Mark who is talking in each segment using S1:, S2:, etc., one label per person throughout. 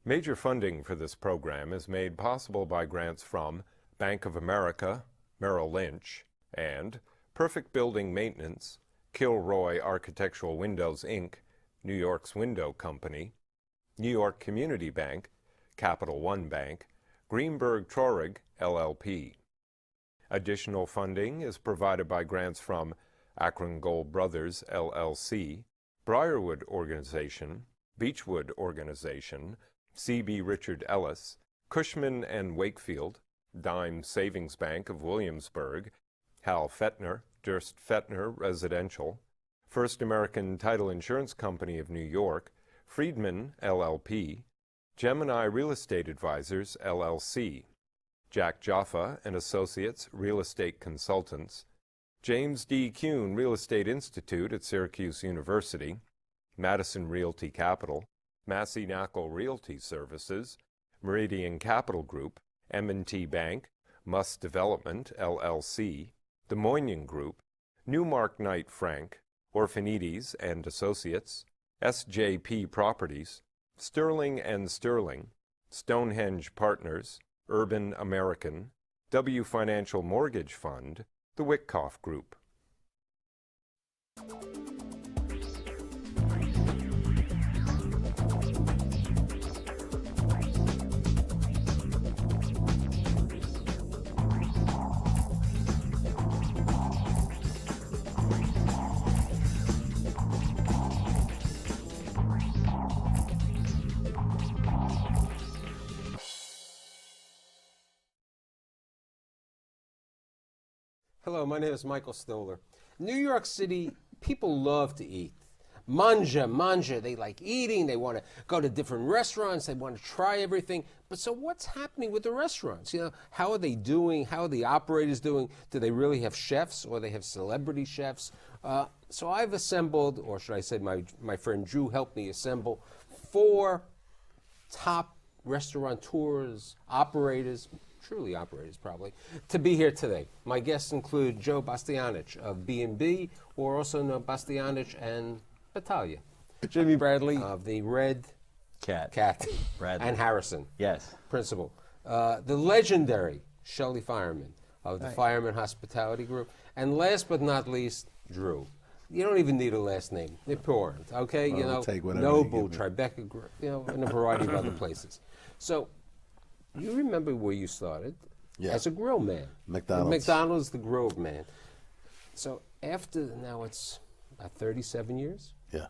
S1: Major funding for this program is made possible by grants from Bank of America, Merrill Lynch, and Perfect Building Maintenance, Kilroy Architectural Windows, Inc., New York's Window Company, New York Community Bank, Capital One Bank, Greenberg Traurig, LLP. Additional funding is provided by grants from Akron Gold Brothers, LLC, Briarwood Organization, Beechwood Organization, C.B. Richard Ellis, Cushman and Wakefield, Dime Savings Bank of Williamsburg, Hal Fettner, Durst Fettner Residential, First American Title Insurance Company of New York, Friedman, LLP, Gemini Real Estate Advisors, LLC, Jack Jaffa and Associates Real Estate Consultants, James D. Kuhn Real Estate Institute at Syracuse University, Madison Realty Capital, Massey Knuckle Realty Services, Meridian Capital Group, M&T Bank, Muss Development, LLC, the Moynihan Group, Newmark Knight Frank, Orphanides and Associates, SJP Properties, Sterling and Sterling, Stonehenge Partners, Urban American, W Financial Mortgage Fund, the Wickoff Group.
S2: Hello, my name is Michael Stoller. New York City, people love to eat. Manja, they like eating, they want to go to different restaurants, they want to try everything. But so what's happening with the restaurants? You know, how are they doing? How are the operators doing? Do they really have chefs or they have celebrity chefs? So I've assembled, or should I say my friend Drew helped me assemble, 4 top restaurateurs, operators, truly operators probably, to be here today. My guests include Joe Bastianich of B&B, or also known Bastianich and Battaglia. Jimmy Bradley of the Red Cat.
S3: Bradley.
S2: And Harrison.
S3: Yes.
S2: Principal. The legendary Shelley Fireman of the Fireman Hospitality Group. And last but not least, Drew. You don't even need a last name. Important, okay?
S4: Well,
S2: you know,
S4: take
S2: Noble, Tribeca, you know, and a variety of other places. So, you remember where you started as a grill man. McDonald's, the grill man. So after, now it's about 37 years?
S4: Yeah.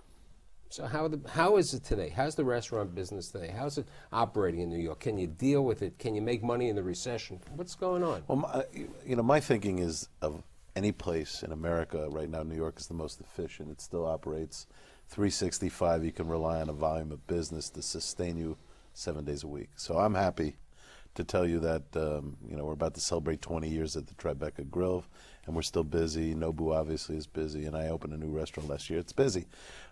S2: So how is it today? How's the restaurant business today? How's it operating in New York? Can you deal with it? Can you make money in the recession? What's going on?
S4: Well, my thinking is of any place in America right now, New York is the most efficient. It still operates 365. You can rely on a volume of business to sustain you 7 days a week. So I'm happy to tell you that we're about to celebrate 20 years at the Tribeca Grill, and we're still busy. Nobu obviously is busy, and I opened a new restaurant last year. It's busy.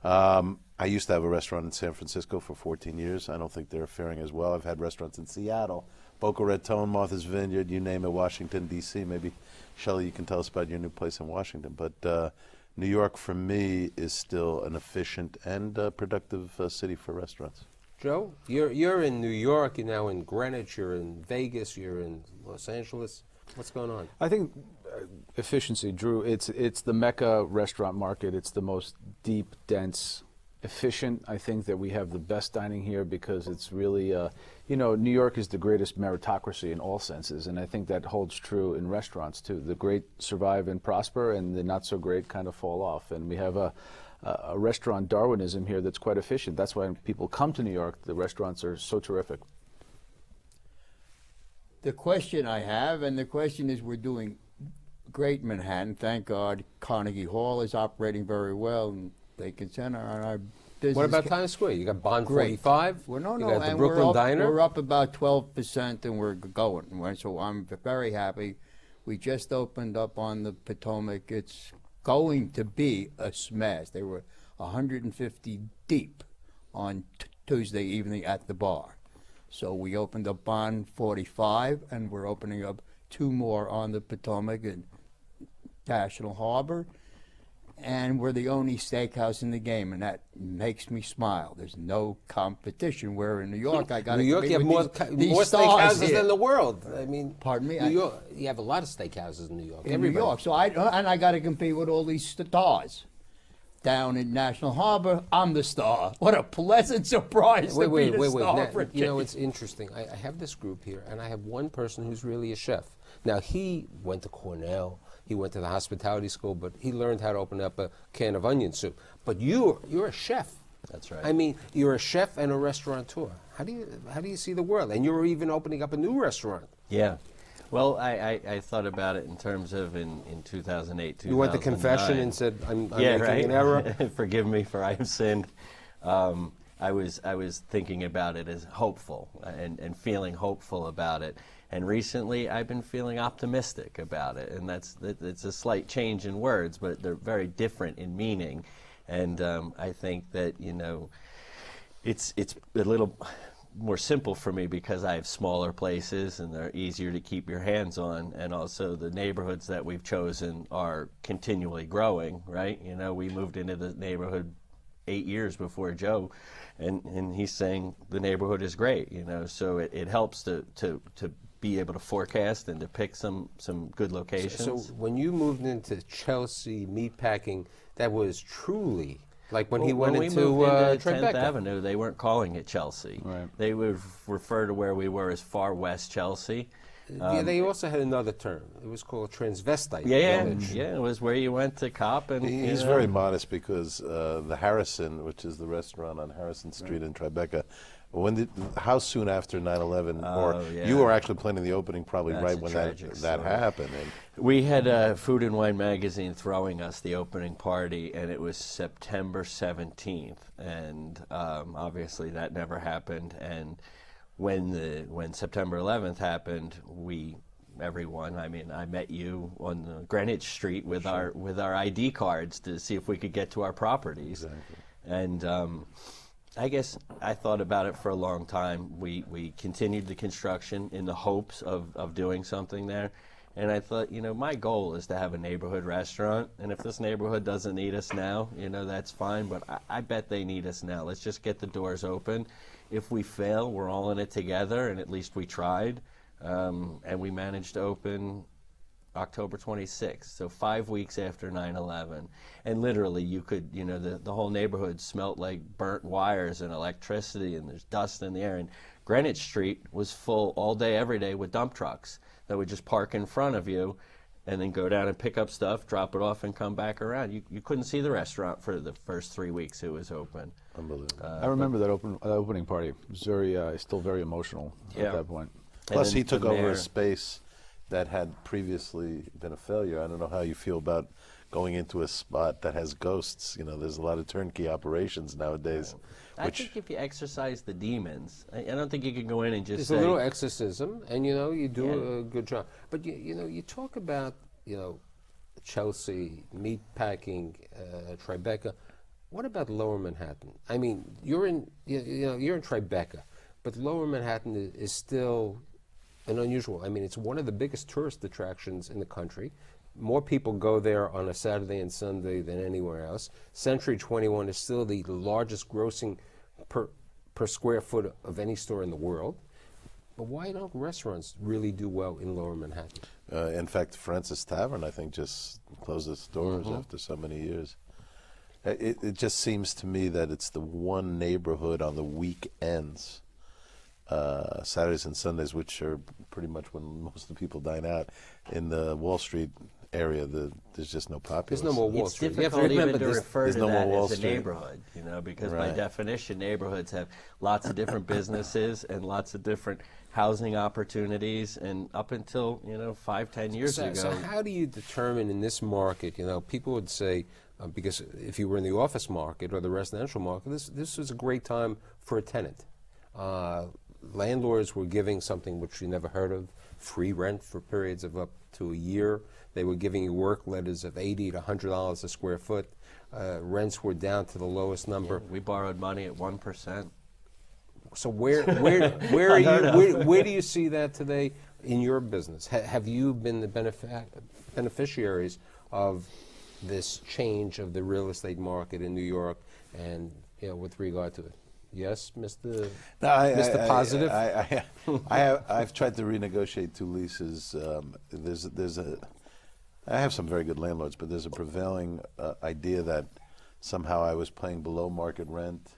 S4: I used to have a restaurant in San Francisco for 14 years. I don't think they're faring as well. I've had restaurants in Seattle, Boca Raton, Martha's Vineyard, you name it, Washington, D.C. Maybe, Shelley, you can tell us about your new place in Washington. But New York, for me, is still an efficient and productive city for restaurants.
S2: Joe, you're in New York, you're now in Greenwich, you're in Vegas, you're in Los Angeles. What's going on?
S5: I think efficiency, Drew, it's the Mecca restaurant market. It's the most deep, dense, efficient. I think that we have the best dining here because it's really, New York is the greatest meritocracy in all senses, and I think that holds true in restaurants too. The great survive and prosper, and the not so great kind of fall off. And we have a restaurant Darwinism here that's quite efficient. That's why when people come to New York, the restaurants are so terrific.
S3: The question I have, and the question is, we're doing great in Manhattan. Thank God Carnegie Hall is operating very well, and Lincoln Center, and our business.
S2: What about Times Square? You got Bond 45?
S3: Well, no,
S2: you got the
S3: and
S2: Brooklyn Diner?
S3: We're up about 12%, and we're going. So I'm very happy. We just opened up on the Potomac. It's going to be a smash. They were 150 deep on Tuesday evening at the bar. So we opened up Bond 45, and we're opening up 2 more on the Potomac and National Harbor. and we're the only steakhouse in the game, and that makes me smile. There's no competition. Where in New York, I got
S2: New York, you have more steakhouses than the world. I mean,
S3: Pardon me?
S2: New York, you have a lot of steakhouses in New York.
S3: in New York. So I got to compete with all these stars. Down in National Harbor, I'm the star. What a pleasant surprise to be the star.
S2: Now,
S3: for a
S2: you know,
S3: change.
S2: it's interesting. I have this group here, and I have one person who's really a chef. Now, he went to Cornell. He went to the hospitality school, but he learned how to open up a can of onion soup. But you're a chef.
S6: That's right.
S2: I mean, you're a chef and a restaurateur. How do you see the world? And you're even opening up a new restaurant.
S6: Yeah. Well, I thought about it in terms of in 2008, 2009.
S2: You went to confession and said, I'm making
S6: right?
S2: an error?
S6: Forgive me for I have sinned. I was thinking about it as hopeful and feeling hopeful about it. And recently, I've been feeling optimistic about it. And it's a slight change in words, but they're very different in meaning. And I think that, you know, it's a little more simple for me because I have smaller places and they're easier to keep your hands on, and also the neighborhoods that we've chosen are continually growing, right? You know, we moved into the neighborhood 8 years before Joe, and he's saying the neighborhood is great, you know, so it helps to be able to forecast and to pick some good locations.
S2: So when you moved into Chelsea Meatpacking, that was truly like when he went
S6: when
S2: into
S6: we moved into 10th
S2: Tribeca.
S6: Avenue, they weren't calling it Chelsea.
S5: Right.
S6: They would refer to where we were as far west Chelsea.
S2: Yeah, they also had another term. It was called transvestite
S6: Yeah,
S2: village.
S6: yeah, it was where you went to cop and you
S4: He's
S6: know.
S4: very modest because the Harrison, which is the restaurant on Harrison Street in Tribeca, how soon after 9/11, or
S6: yeah.
S4: you were actually planning the opening probably
S6: That's
S4: right
S6: a
S4: when
S6: tragic
S4: that
S6: story.
S4: happened. And
S6: We had Food and Wine magazine throwing us the opening party, and it was September 17th, and obviously that never happened. And when September 11th happened, everyone, I mean, I met you on Greenwich Street with our ID cards to see if we could get to our properties.
S4: Exactly.
S6: And I guess I thought about it for a long time. We continued the construction in the hopes of doing something there. And I thought, you know, my goal is to have a neighborhood restaurant. And if this neighborhood doesn't need us now, you know, that's fine. But I bet they need us now. Let's just get the doors open. If we fail, we're all in it together, and at least we tried. And we managed to open October 26th, so 5 weeks after 9/11. And literally, you could, you know, the whole neighborhood smelt like burnt wires and electricity, and there's dust in the air. And Greenwich Street was full all day, every day with dump trucks that would just park in front of you and then go down and pick up stuff, drop it off, and come back around. You couldn't see the restaurant for the first 3 weeks it was open.
S4: unbelievable.
S5: I remember that opening party. It was still very emotional
S6: Yeah.
S5: at that point.
S4: Plus,
S6: then
S4: he took
S6: the
S4: over
S6: mayor-
S4: a space that had previously been a failure. I don't know how you feel about going into a spot that has ghosts. You know, there's a lot of turnkey operations nowadays.
S6: I think if you exercise the demons, I don't think you can go in and just
S2: There's
S6: say,
S2: a little exorcism, and you know you do
S6: Yeah.
S2: a good job. But you know you talk about Chelsea Meatpacking, Tribeca. What about Lower Manhattan? I mean, you're in you're in Tribeca, but Lower Manhattan is still an unusual. I mean, it's one of the biggest tourist attractions in the country. More people go there on a Saturday and Sunday than anywhere else. Century 21 is still the largest grossing per square foot of any store in the world. But why don't restaurants really do well in Lower Manhattan?
S4: In fact, Francis Tavern, I think, just closed its doors after so many years. It just seems to me that it's the one neighborhood on the weekends, Saturdays and Sundays, which are pretty much when most of the people dine out, in the Wall Street area. There's just no populace.
S2: There's no more Wall
S6: it's
S2: Street. You have to
S6: difficult even
S2: remember
S6: to
S2: this.
S6: refer
S4: there's
S6: to
S4: no more
S6: that
S4: Wall
S6: as a
S4: Street.
S6: neighborhood, you know, because by
S4: Right.
S6: definition, neighborhoods have lots of different businesses and lots of different housing opportunities. And up until 5-10 years ago,
S2: So how do you determine in this market? People would say, because if you were in the office market or the residential market, this was a great time for a tenant. Landlords were giving something which you never heard of, free rent for periods of up to a year. They were giving you work letters of $80 to $100 a square foot. Rents were down to the lowest number.
S6: we borrowed money at 1%.
S2: So where are you? Where do you see that today in your business? Have you been the beneficiaries of this change of the real estate market in New York, and with regard to it. Yes, Mr.
S4: No,
S2: Mr. Positive.
S4: I've tried to renegotiate 2 leases. I have some very good landlords, but there's a prevailing idea that somehow I was paying below market rent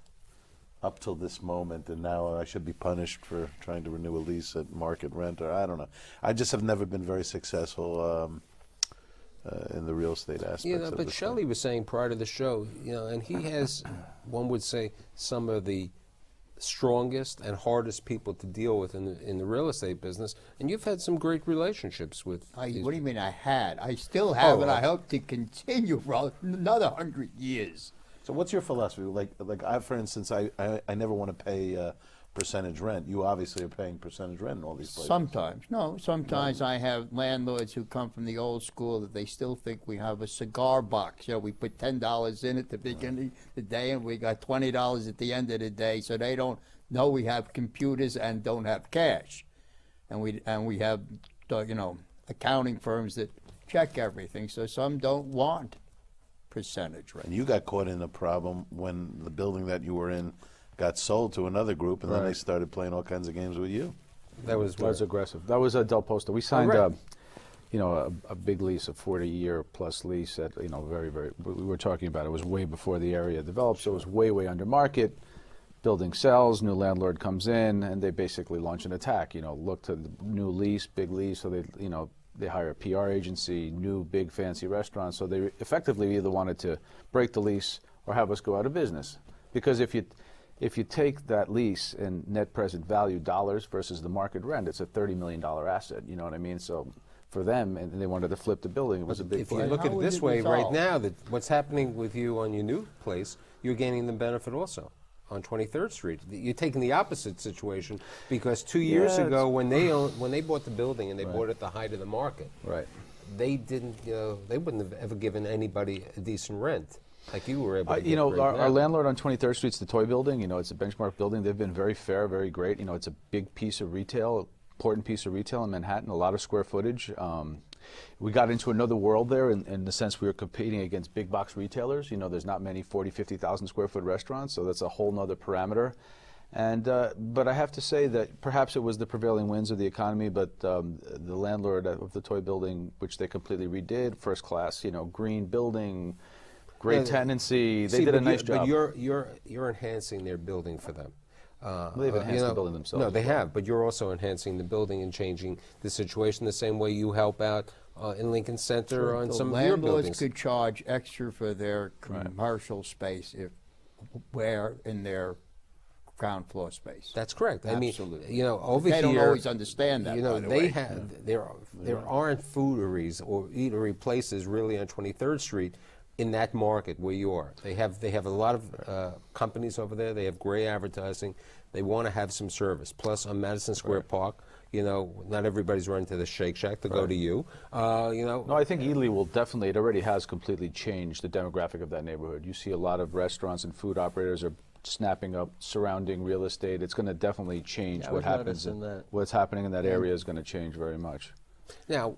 S4: up till this moment, and now I should be punished for trying to renew a lease at market rent, or I don't know. I just have never been very successful in the real estate aspects of
S2: but
S4: this
S2: Shelley
S4: thing.
S2: was saying prior to the show, and he has, one would say, some of the strongest and hardest people to deal with in the real estate business, and you've had some great relationships with.
S3: What do you mean I had? I still have, and I hope to continue for another 100 years.
S4: So what's your philosophy? Like I, for instance, I never want to pay percentage rent. You obviously are paying percentage rent in all these places.
S3: Sometimes I have landlords who come from the old school that they still think we have a cigar box. We put $10 in at the beginning of the day and we got $20 at the end of the day, so they don't know we have computers and don't have cash. And we have accounting firms that check everything, so some don't want percentage rent.
S4: And you got caught in a problem when the building that you were in got sold to another group, and then they started playing all kinds of games with you.
S5: That was aggressive. That was Del Posto. We signed a big lease, a 40-year plus lease at very, very. We were talking about it was way before the area developed, so it was way under market. Building sells, new landlord comes in, and they basically launch an attack. Look to the new lease, big lease, so they hire a PR agency, new big fancy restaurants. So they effectively either wanted to break the lease or have us go out of business. Because if you take that lease in net present value dollars versus the market rent, it's a $30 million asset. You know what I mean? So for them, and they wanted to flip the building. It was a big
S2: If
S5: play.
S2: you look at
S3: How
S2: it
S3: would
S2: this
S3: it
S2: way, right
S3: resolve?
S2: now, that what's happening with you on your new place, you're gaining the benefit also on 23rd Street. You're taking the opposite situation because 2 years
S5: Yeah,
S2: ago, when they bought the building and they bought it at the height of the market,
S5: Right.
S2: they didn't, they wouldn't have ever given anybody a decent rent like you were able to get right
S5: our
S2: now.
S5: landlord on 23rd Street's the toy building. It's a benchmark building. They've been very fair, very great. It's a big piece of retail, important piece of retail in Manhattan, a lot of square footage. We got into another world there in the sense we were competing against big box retailers. There's not many 40, 50,000 square foot restaurants, so that's a whole nother parameter. And but I have to say that perhaps it was the prevailing winds of the economy, but the landlord of the toy building, which they completely redid, first class, green building, great tenancy. They did a nice job.
S2: But you're enhancing their building for them.
S5: They've enhanced the building themselves.
S2: No, they have, but you're also enhancing the building and changing the situation the same way you help out in Lincoln Center on
S3: The
S2: some of your
S3: landlords
S2: buildings.
S3: could charge extra for their commercial space where in their ground floor space.
S2: That's correct.
S3: Absolutely.
S2: I mean, over
S3: They
S2: here,
S3: don't always understand that. by the
S2: they
S3: way.
S2: have there aren't fooderies or eatery places really on 23rd Street in that market where you are. They have a lot of companies over there. They have great advertising. They want to have some service. Plus, on Madison Square Park, not everybody's running to the Shake Shack to go to you.
S5: No, I think Ely will definitely, it already has completely changed the demographic of that neighborhood. You see a lot of restaurants and food operators are snapping up surrounding real estate. It's going to definitely change what happens. What's happening in that area is going to change very much.
S2: Now,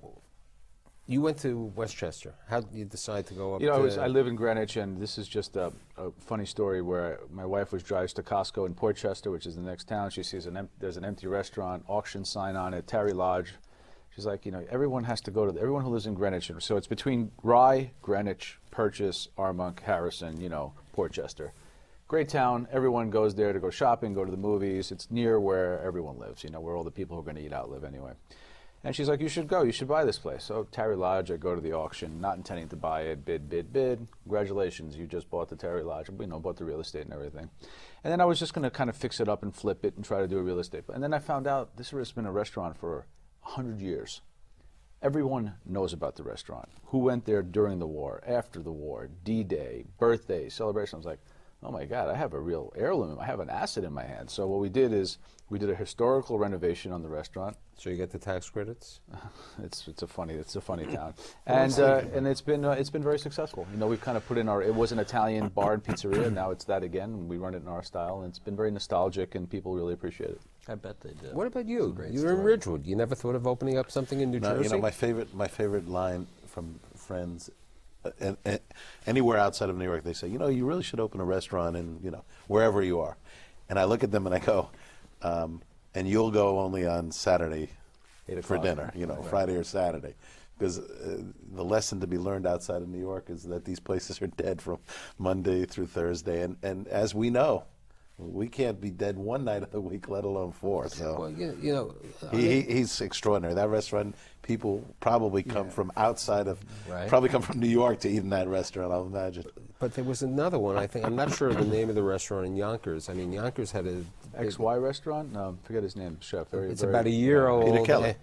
S2: you went to Westchester. How did you decide to go up
S5: I live in Greenwich, and this is just a funny story where my wife drives to Costco in Portchester, which is the next town. She sees there's an empty restaurant, auction sign on it, Terry Lodge. She's like, everyone has to go to everyone who lives in Greenwich. So it's between Rye, Greenwich, Purchase, Armonk, Harrison, Portchester. Great town. Everyone goes there to go shopping, go to the movies. It's near where everyone lives, where all the people who are going to eat out live anyway. And she's like, you should go. You should buy this place. So Terry Lodge, I go to the auction, not intending to buy it. Bid. Congratulations, you just bought the Terry Lodge. Bought the real estate and everything. And then I was just going to kind of fix it up and flip it and try to do a real estate. And then I found out this has been a restaurant for 100 years. Everyone knows about the restaurant. Who went there during the war, after the war, D-Day, birthday, celebration. I was like, oh my God, I have a real heirloom. I have an asset in my hand. So what we did is we did a historical renovation on the restaurant.
S2: So you get the tax credits?
S5: It's a funny town, and it's been very successful. We've kind of put in it was an Italian bar and pizzeria. Now it's that again. And we run it in our style, and it's been very nostalgic, and people really appreciate it.
S6: I bet they do.
S2: What about you? You're in Ridgewood. You never thought of opening up something in New Jersey?
S4: My favorite line from friends and anywhere outside of New York, they say, you really should open a restaurant in, wherever you are. And I look at them and I go, and you'll go only on Saturday for dinner, Friday or Saturday. Because the lesson to be learned outside of New York is that these places are dead from Monday through Thursday. And as we know, we can't be dead one night of the week, let alone 4. So
S2: Well,
S4: he's extraordinary. That restaurant, people probably come from outside of,
S2: Right.
S4: probably come from New York to eat in that restaurant, I'll imagine.
S2: but there was another one, I think. I'm not sure of the name of the restaurant in Yonkers. I mean, Yonkers had a
S5: XY restaurant? No, forget his name, chef.
S2: It's about a year old.
S4: Peter Kelly.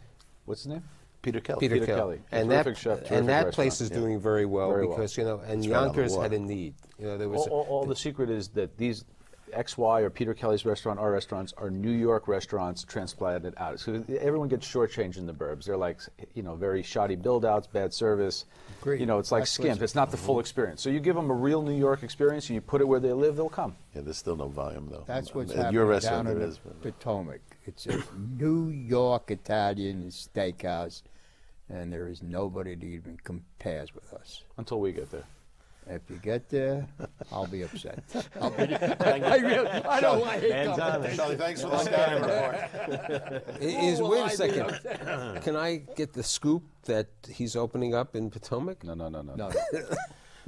S5: What's his name?
S4: Peter Kelly.
S2: Peter
S5: Kelly.
S2: Kelly.
S5: A
S2: And
S5: terrific chef,
S2: and
S5: terrific
S2: that
S5: restaurant.
S2: place is doing very well
S5: Very well.
S2: because, and
S4: It's right on the
S2: Yonkers
S4: water.
S2: had a need. There was
S5: All the secret is that these XY or Peter Kelly's restaurant, our restaurants, are New York restaurants transplanted out. So everyone gets shortchanged in the burbs. They're like, very shoddy build-outs, bad service.
S3: Agreed.
S5: It's like
S3: That's
S5: skimp.
S3: what's-
S5: It's not the full experience. So you give them a real New York experience and you put it where they live, they'll come.
S4: Yeah, there's still no volume, though.
S3: That's what's
S4: At
S3: happening
S4: your
S3: down
S4: restaurant,
S3: in
S4: there
S3: the
S4: is.
S3: Potomac. It's a New York Italian steakhouse, and there is nobody that even compares with us.
S5: Until we get there.
S3: If you get there, I'll be upset. I don't want
S6: Man's on it.
S4: Charlie, thanks for the scouting report.
S2: Wait a second. Can I get the scoop that he's opening up in Potomac?
S5: No.
S3: No.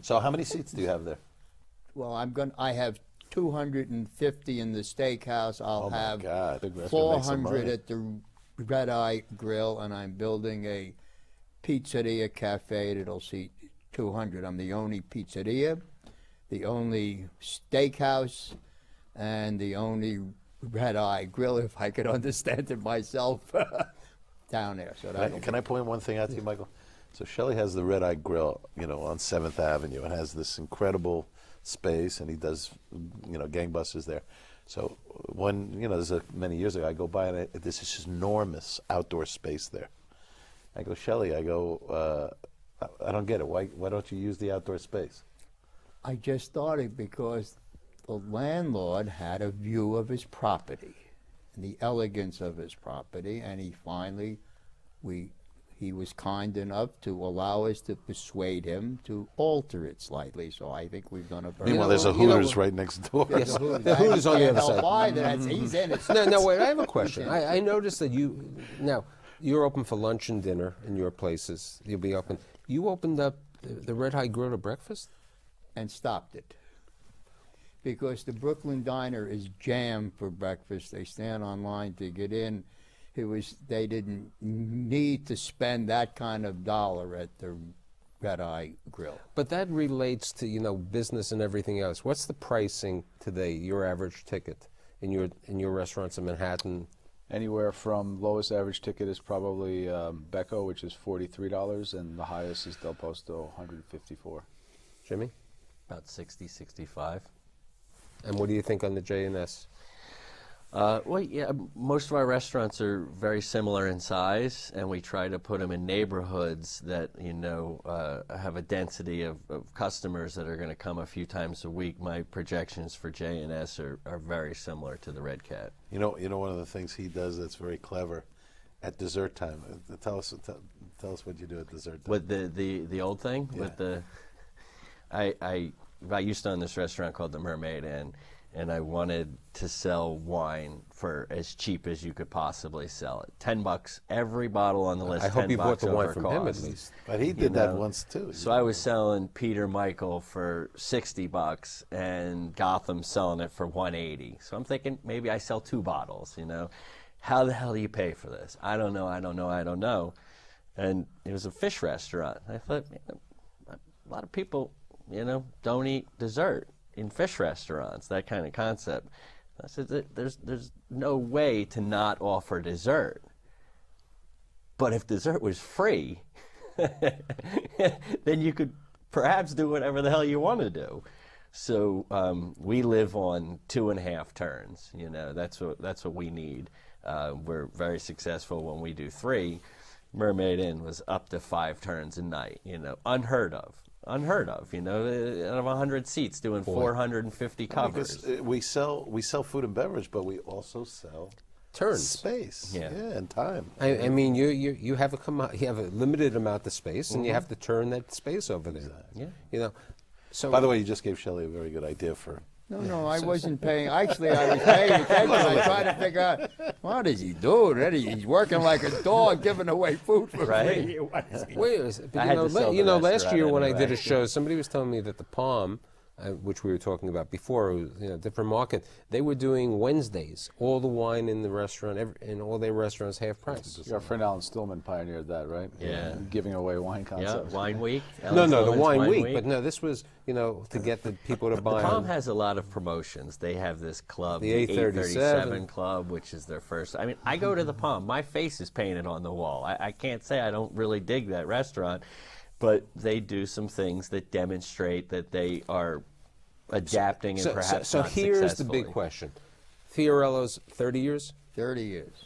S4: So how meye seats do you have there?
S3: Well, I have 250 in the steakhouse. I'll
S4: Oh, my
S3: have
S4: God. Big restaurant. Make some
S3: 400
S4: money.
S3: at the Redeye Grill, and I'm building a pizzeria cafe that'll seat 200. I'm the only pizzeria, the only steakhouse, and the only Redeye Grill, if I could understand it myself, down there. So
S4: Can I point one thing out to you, Michael? So Shelley has the Redeye Grill, on 7th Avenue, and has this incredible space, and he does, gangbusters there. So when, this is many years ago, I go by and this is just enormous outdoor space there. I go, Shelley, I don't get it. Why don't you use the outdoor space?
S3: I just started because the landlord had a view of his property and the elegance of his property, and he was kind enough to allow us to persuade him to alter it slightly. So I think we've done a very
S4: Meanwhile, there's a Hooters right next door.
S2: Yes, the Hooters on the other side.
S3: He's in it.
S2: No, wait, I have a question. I noticed that you're open for lunch and dinner in your places. You'll be open. You opened up the Redeye Grill to breakfast?
S3: And stopped it. Because the Brooklyn Diner is jammed for breakfast. They stand online to get in. They didn't need to spend that kind of dollar at the Redeye Grill.
S2: But that relates to, business and everything else. What's the pricing today, your average ticket in your restaurants in Manhattan?
S5: Anywhere from lowest average ticket is probably Becco, which is $43, and the highest is Del Posto, $154.
S2: Jimmy?
S6: About 60, 65.
S2: And what do you think on the J&S?
S6: Well, yeah, most of our restaurants are very similar in size, and we try to put them in neighborhoods that, have a density of customers that are going to come a few times a week. My projections for J&S are very similar to the Red Cat.
S4: One of the things he does that's very clever at dessert time. Tell us what you do at dessert time.
S6: With the old thing,
S4: Yeah.
S6: with the, I used to own this restaurant called the Mermaid Inn, and I wanted to sell wine for as cheap as you could possibly sell it. $10 every bottle on the list.
S2: I hope you bought
S6: $10
S2: the wine
S6: over
S2: from him at
S6: cost.
S2: least.
S4: But he did that
S6: know.
S4: once too.
S6: So I was selling Peter Michael for $60 and Gotham selling it for $180. So I'm thinking maybe I sell 2 bottles, How the hell do you pay for this? I don't know. And it was a fish restaurant. I thought, a lot of people, don't eat dessert in fish restaurants, that kind of concept. I said, there's no way to not offer dessert. But if dessert was free, then you could perhaps do whatever the hell you want to do. So we live on 2.5 turns. That's what we need. We're very successful when we do 3. Mermaid Inn was up to 5 turns a night. Unheard of. Out of 100 seats, doing 450 covers.
S4: Because we sell food and beverage, but we also sell
S2: turns.
S4: Space.
S6: Yeah.
S4: And time.
S2: I mean, you have a limited amount of space, and you have to turn that space over there.
S6: Yeah.
S2: You know. So
S4: By the way, you just gave Shelley a very good idea for.
S3: No, I wasn't paying. Actually, I was paying attention. I tried to figure out, what is he doing? He's working like a dog giving away food for
S6: Right.
S3: free. What is he-
S2: wait, a second,
S6: I had to sell the
S2: last
S6: restaurant
S2: year when I
S6: anyway.
S2: did a show, somebody was telling me that the Palm, which we were talking about before, it was, different market. They were doing Wednesdays, all the wine in the restaurant, in all their restaurants, half price.
S5: Our friend Alan Stillman pioneered that, right?
S6: Yeah.
S5: Giving away wine
S6: Yeah,
S5: concepts.
S6: wine week.
S2: No, the
S6: Ellen
S2: wine
S6: Stillman's
S2: week, but no, this was, to get the people to buy.
S6: Palm has a lot of promotions. They have this club,
S2: The
S6: the
S2: 837
S6: 837 Club, which is their first. I mean, I go to the Palm. My face is painted on the wall. I can't say I don't really dig that restaurant, but they do some things that demonstrate that they are adapting and perhaps
S2: so
S6: not
S2: here's the
S6: successfully.
S2: big question. Fiorello's 30 years?
S3: 30 years.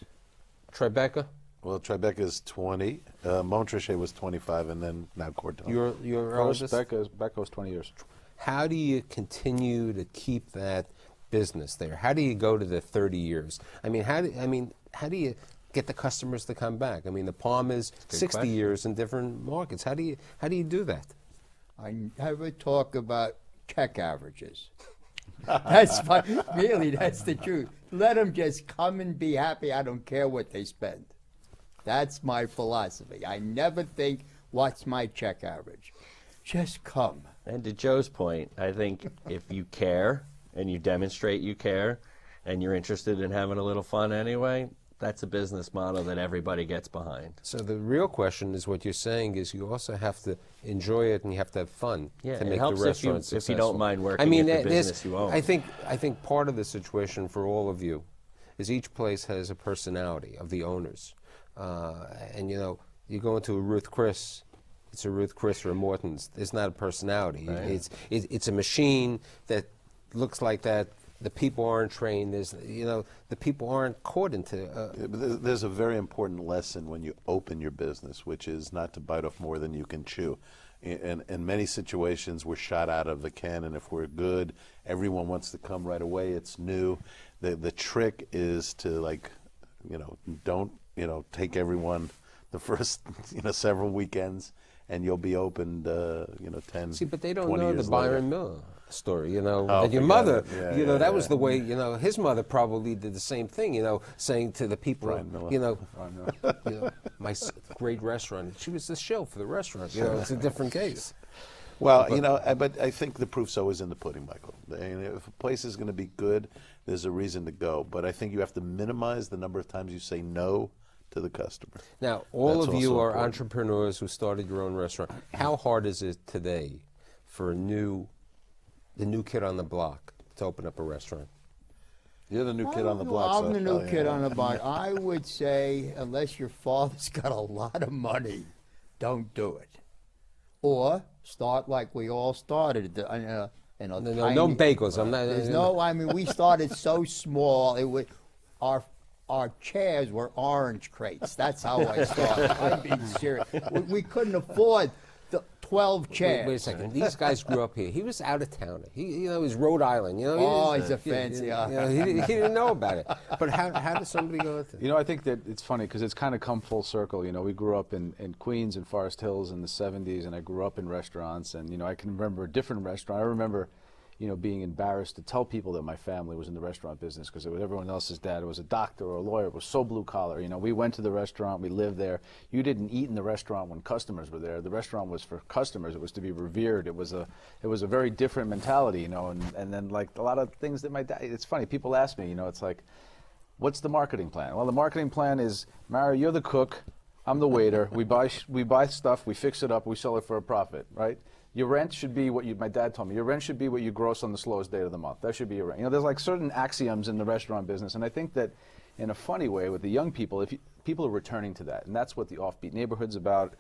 S2: Tribeca?
S4: Well, Tribeca's 20. Montrachet was 25, and then now Cordon.
S2: Your
S5: First,
S2: eldest?
S5: Becca's 20 years.
S2: How do you continue to keep that business there? How do you go to the 30 years? How do you get the customers to come back? I mean, the Palm is 60
S6: question.
S2: years in different markets. How do you do that?
S3: I never talk about check averages. That's really, that's the truth. Let them just come and be happy. I don't care what they spend. That's my philosophy. I never think, what's my check average? Just come.
S6: And to Joe's point, I think if you care and you demonstrate you care and you're interested in having a little fun anyway, that's a business model that everybody gets behind.
S2: So the real question is, what you're saying is you also have to enjoy it and you have to have fun
S6: Yeah,
S2: to
S6: it
S2: make
S6: helps
S2: the
S6: if you-
S2: restaurant
S6: if you
S2: successful.
S6: don't mind working
S2: I mean,
S6: at the
S2: there's-
S6: business you own.
S2: I think part of the situation for all of you is each place has a personality of the owners, and you go into a Ruth Chris. It's a Ruth Chris or a Morton's. It's not a personality.
S6: Right.
S2: It's a machine that looks like that. The people aren't trained. The people aren't caught into.
S4: But there's a very important lesson when you open your business, which is not to bite off more than you can chew. In many situations, we're shot out of the cannon. If we're good, everyone wants to come right away. It's new. The trick is to don't take everyone the first several weekends, and you'll be opened 10.
S2: See, but they don't
S4: 20
S2: know the
S4: years
S2: Byron
S4: later.
S2: Miller story, and your
S4: forget
S2: mother,
S4: it. Yeah,
S2: that was
S4: yeah.
S2: the way, his mother probably did the same thing, saying to the people,
S4: Brian Miller.
S2: my great restaurant. She was the shill for the restaurant. It's a different case.
S4: Well, but I think the proof's always in the pudding, Michael. If a place is going to be good, there's a reason to go. But I think you have to minimize the number of times you say no to the customer.
S2: Now, all
S4: That's
S2: of you
S4: also
S2: are
S4: important.
S2: entrepreneurs who started your own restaurant. How hard is it today for the new kid on the block to open up a restaurant?
S4: You're the new kid on the block.
S3: I'm
S4: so
S3: the new
S4: hell
S3: kid
S4: yeah.
S3: on the block. I would say, unless your father's got a lot of money, don't do it. Or start like we all started.
S2: No bagels. I'm not.
S3: There's no. I mean, we started so small. It was our chairs were orange crates. That's how I started. I'm being serious. We couldn't afford the 12 chairs.
S2: Wait a second. These guys grew up here. He was out of town. He was Rhode Island.
S3: Oh, he's a fancy.
S2: He didn't know about it. But how does somebody go into?
S5: I think that it's funny because it's kind of come full circle. We grew up in Queens and Forest Hills in the 70s, and I grew up in restaurants. And, I can remember a different restaurant. I remember, being embarrassed to tell people that my family was in the restaurant business because it was everyone else's dad. It was a doctor or a lawyer. It was so blue collar. We went to the restaurant. We lived there. You didn't eat in the restaurant when customers were there. The restaurant was for customers. It was to be revered. It was a very different mentality, and then like a lot of things that my dad, it's funny. People ask me, it's like, what's the marketing plan? Well, the marketing plan is, Mara, you're the cook. I'm the waiter. We buy stuff. We fix it up. We sell it for a profit, right? Your rent should be my dad told me, your rent should be what you gross on the slowest day of the month. That should be your rent. There's like certain axioms in the restaurant business, and I think that in a funny way with the young people, people are returning to that, and that's what the offbeat neighborhood's about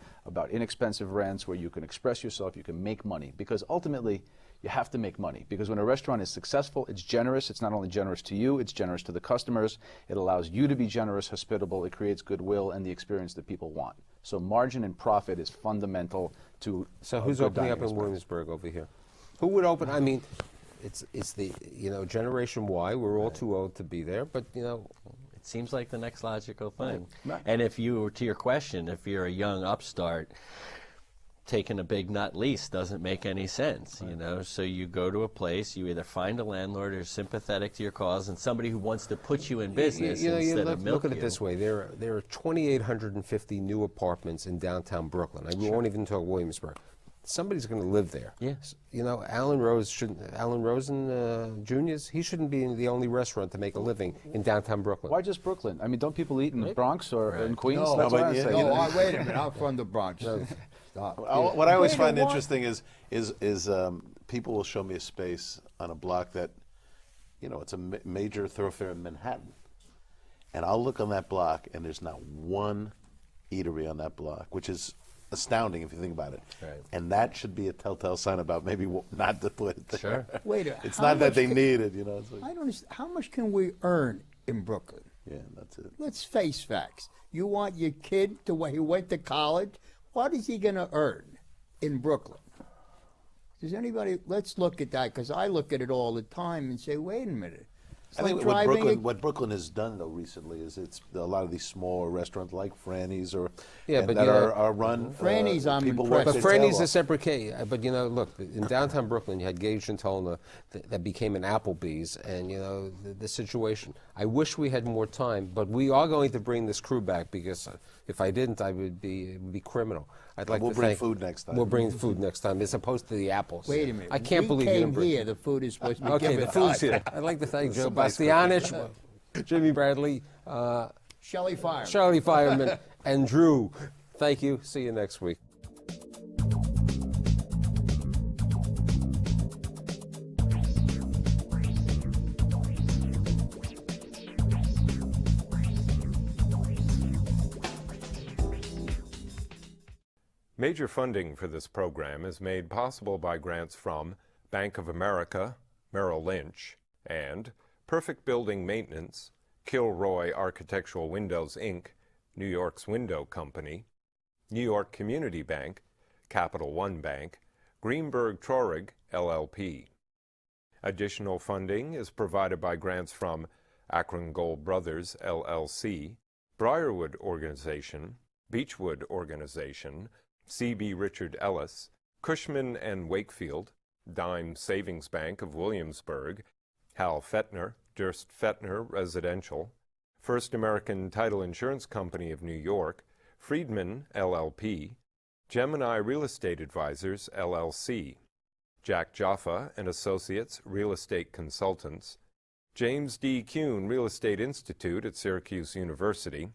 S5: inexpensive rents where you can express yourself, you can make money, because ultimately you have to make money, because when a restaurant is successful, it's generous. It's not only generous to you, it's generous to the customers. It allows you to be generous, hospitable. It creates goodwill and the experience that people want. So margin and profit is fundamental to
S2: So who's
S5: good
S2: opening up
S5: dining
S2: in
S5: experience.
S2: Williamsburg over here? Who would open? I mean, it's the Generation Y. We're all too old to be there, but
S6: seems like the next logical thing.
S5: Right.
S6: And if you, to your question, if you're a young upstart, taking a big nut lease doesn't make any sense, you know. So you go to a place, you either find a landlord who's sympathetic to your cause and somebody who wants to put you in business
S2: You know,
S6: instead of milk
S2: look at it
S6: you.
S2: this way. There are 2,850 new apartments in downtown Brooklyn. I won't even talk Williamsburg. Somebody's going to live there.
S6: Yes.
S2: You know, Alan Rosen Jr.'s, he shouldn't be the only restaurant to make a living in downtown Brooklyn.
S5: Why just Brooklyn? I mean, don't people eat in the Bronx or in Queens?
S3: No,
S5: That's what I'm
S4: but
S5: saying.
S3: No, wait a minute. I'm from the Bronx. Stop.
S4: What I always
S3: Wait,
S4: find
S3: what?
S4: interesting is people will show me a space on a block that, you know, it's a major thoroughfare in Manhattan, and I'll look on that block and there's not one eatery on that block, which is astounding if you think about it.
S2: Right.
S4: And that should be a telltale sign about maybe not to put it there.
S6: Sure.
S3: Wait a
S4: It's
S3: how
S4: not that
S3: much
S4: they
S3: can-
S4: need it, you know. It's
S3: I
S4: like,
S3: don't understand. How much can we earn in Brooklyn?
S4: yeah, that's it.
S3: Let's face facts. You want your kid to he went to college? What is he going to earn in Brooklyn? Does anybody? Let's look at that, because I look at it all the time and say, wait a minute. It's
S4: I
S3: like
S4: think
S3: driving a-
S4: what Brooklyn has done though recently is it's a lot of these smaller restaurants like Franny's or
S2: Yeah, but
S4: that
S2: you know,
S4: are run.
S3: Franny's, I'm
S4: people
S3: impressed.
S4: work
S2: But
S4: their tail
S2: Franny's a
S4: off.
S2: separate case. But you know, look, in downtown Brooklyn, you had Gage and Tolna that became an Applebee's, and you know the situation. I wish we had more time, but we are going to bring this crew back because if I didn't, it would be criminal. I'd like
S4: We'll
S2: to
S4: bring
S2: thank-
S4: food next time.
S2: We'll bring food next time, as opposed to the apples.
S3: Wait a minute.
S2: I can't
S3: we
S2: believe you
S3: came
S2: didn't bring.
S3: here. The food is supposed to be
S2: Okay,
S3: given
S2: the
S3: to
S2: food's
S3: us.
S2: here. I'd like to thank Joe
S4: Somebody's
S2: Bastianich, Jimmy Bradley,
S3: Shelley Fire.
S2: Charlie Fireman, and Drew. Thank you. See you next week.
S1: Major funding for this program is made possible by grants from Bank of America, Merrill Lynch, and Perfect Building Maintenance, Kilroy Architectural Windows, Inc., New York's Window Company, New York Community Bank, Capital One Bank, Greenberg Traurig, LLP. Additional funding is provided by grants from Akron Gold Brothers, LLC, Briarwood Organization, Beechwood Organization, C.B. Richard Ellis, Cushman and Wakefield, Dime Savings Bank of Williamsburg, Hal Fettner, Durst Fettner Residential, First American Title Insurance Company of New York, Friedman, LLP, Gemini Real Estate Advisors, LLC, Jack Jaffa and Associates Real Estate Consultants, James D. Kuhn Real Estate Institute at Syracuse University,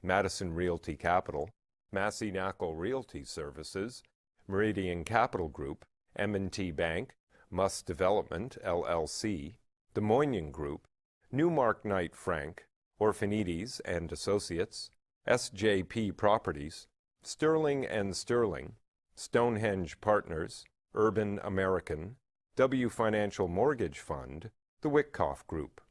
S1: Madison Realty Capital, Massey Knackle Realty Services, Meridian Capital Group, M&T Bank, Muss Development, LLC, Des Moines Group, Newmark Knight Frank, Orphanides and Associates, SJP Properties, Sterling and Sterling, Stonehenge Partners, Urban American, W Financial Mortgage Fund, the Wickoff Group.